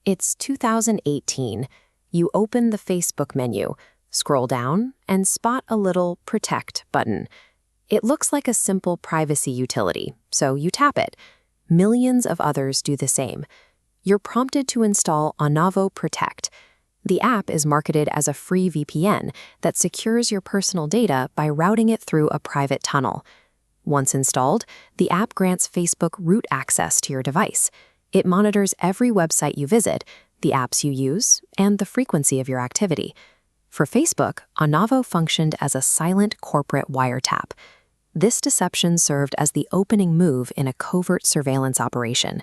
It's 2018. You open the Facebook menu, scroll down, and spot a little Protect button. It looks like a simple privacy utility, so you tap it. Millions of others do the same. You're prompted to install Onavo Protect. The app is marketed as a free VPN that secures your personal data by routing it through a private tunnel. Once installed, the app grants Facebook root access to your device. It monitors every website you visit, the apps you use, and the frequency of your activity. For Facebook, Onavo functioned as a silent corporate wiretap. This deception served as the opening move in a covert surveillance operation.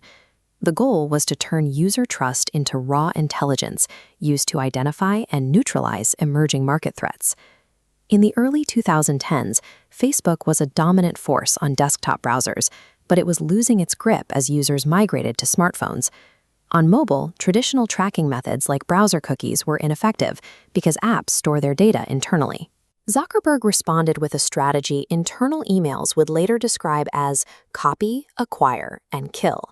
The goal was to turn user trust into raw intelligence used to identify and neutralize emerging market threats. In the early 2010s, Facebook was a dominant force on desktop browsers, but it was losing its grip as users migrated to smartphones. On mobile, traditional tracking methods like browser cookies were ineffective because apps store their data internally. Zuckerberg responded with a strategy internal emails would later describe as copy, acquire, and kill.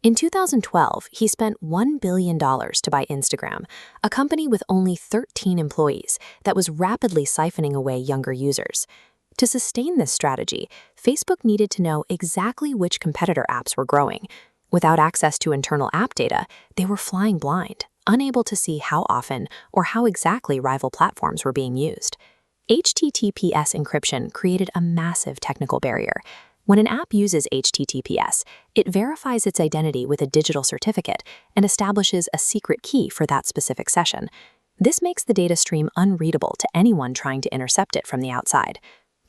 In 2012, he spent $1 billion to buy Instagram, a company with only 13 employees that was rapidly siphoning away younger users. To sustain this strategy, Facebook needed to know exactly which competitor apps were growing. Without access to internal app data, they were flying blind, unable to see how often or how exactly rival platforms were being used. HTTPS encryption created a massive technical barrier. When an app uses HTTPS, it verifies its identity with a digital certificate and establishes a secret key for that specific session. This makes the data stream unreadable to anyone trying to intercept it from the outside.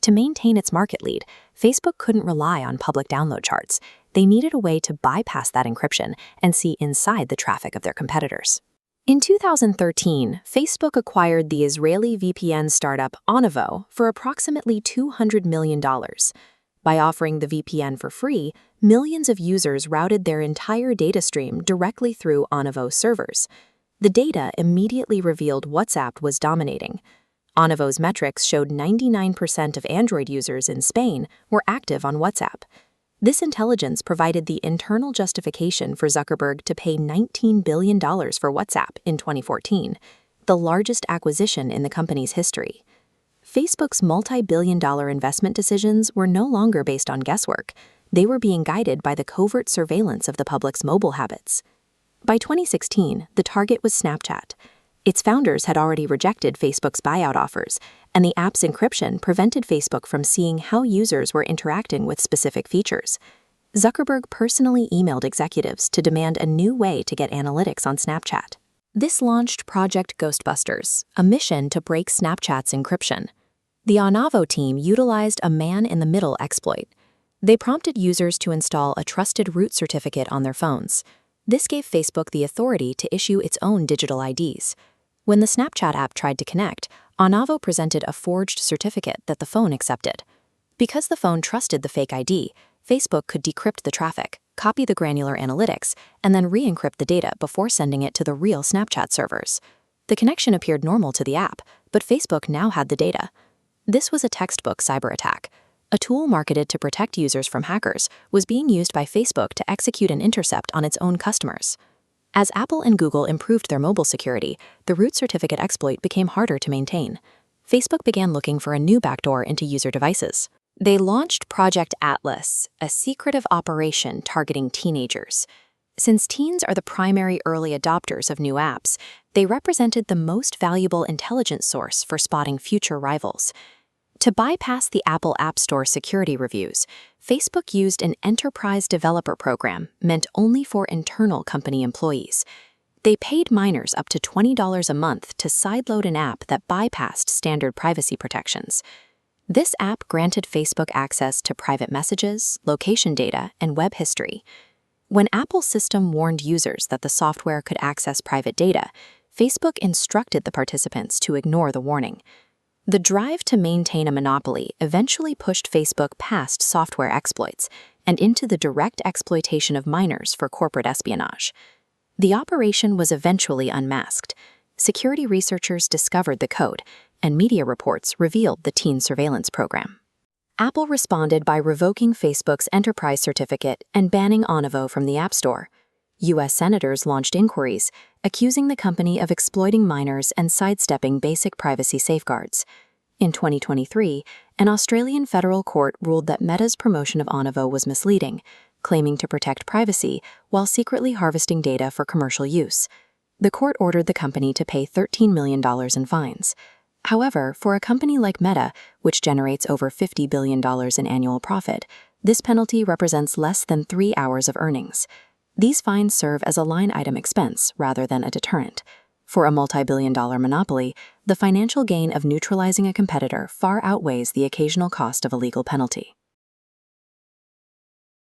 To maintain its market lead, Facebook couldn't rely on public download charts. They needed a way to bypass that encryption and see inside the traffic of their competitors. In 2013, Facebook acquired the Israeli VPN startup Onavo for approximately $200 million. By offering the VPN for free, millions of users routed their entire data stream directly through Onavo servers. The data immediately revealed WhatsApp was dominating. Onavo's metrics showed 99% of Android users in Spain were active on WhatsApp. This intelligence provided the internal justification for Zuckerberg to pay $19 billion for WhatsApp in 2014, the largest acquisition in the company's history. Facebook's multi-billion-dollar investment decisions were no longer based on guesswork. They were being guided by the covert surveillance of the public's mobile habits. By 2016, the target was Snapchat. Its founders had already rejected Facebook's buyout offers, and the app's encryption prevented Facebook from seeing how users were interacting with specific features. Zuckerberg personally emailed executives to demand a new way to get analytics on Snapchat. This launched Project Ghostbusters, a mission to break Snapchat's encryption. The Onavo team utilized a man-in-the-middle exploit. They prompted users to install a trusted root certificate on their phones. This gave Facebook the authority to issue its own digital IDs. When the Snapchat app tried to connect, Onavo presented a forged certificate that the phone accepted. Because the phone trusted the fake ID, Facebook could decrypt the traffic, copy the granular analytics, and then re-encrypt the data before sending it to the real Snapchat servers. The connection appeared normal to the app, but Facebook now had the data. This was a textbook cyber attack. A tool marketed to protect users from hackers was being used by Facebook to execute an intercept on its own customers. As Apple and Google improved their mobile security, the root certificate exploit became harder to maintain. Facebook began looking for a new backdoor into user devices. They launched Project Atlas, a secretive operation targeting teenagers. Since teens are the primary early adopters of new apps, they represented the most valuable intelligence source for spotting future rivals. To bypass the Apple App Store security reviews, Facebook used an enterprise developer program meant only for internal company employees. They paid minors up to $20 a month to sideload an app that bypassed standard privacy protections. This app granted Facebook access to private messages, location data, and web history. When Apple's system warned users that the software could access private data, Facebook instructed the participants to ignore the warning. The drive to maintain a monopoly eventually pushed Facebook past software exploits and into the direct exploitation of minors for corporate espionage. The operation was eventually unmasked. Security researchers discovered the code, and media reports revealed the teen surveillance program. Apple responded by revoking Facebook's enterprise certificate and banning Onavo from the App Store. U.S. senators launched inquiries, accusing the company of exploiting minors and sidestepping basic privacy safeguards. In 2023, an Australian federal court ruled that Meta's promotion of Onavo was misleading, claiming to protect privacy while secretly harvesting data for commercial use. The court ordered the company to pay $13 million in fines. However, for a company like Meta, which generates over $50 billion in annual profit, this penalty represents less than 3 hours of earnings. These fines serve as a line item expense rather than a deterrent. For a multi-billion-dollar monopoly, the financial gain of neutralizing a competitor far outweighs the occasional cost of a legal penalty.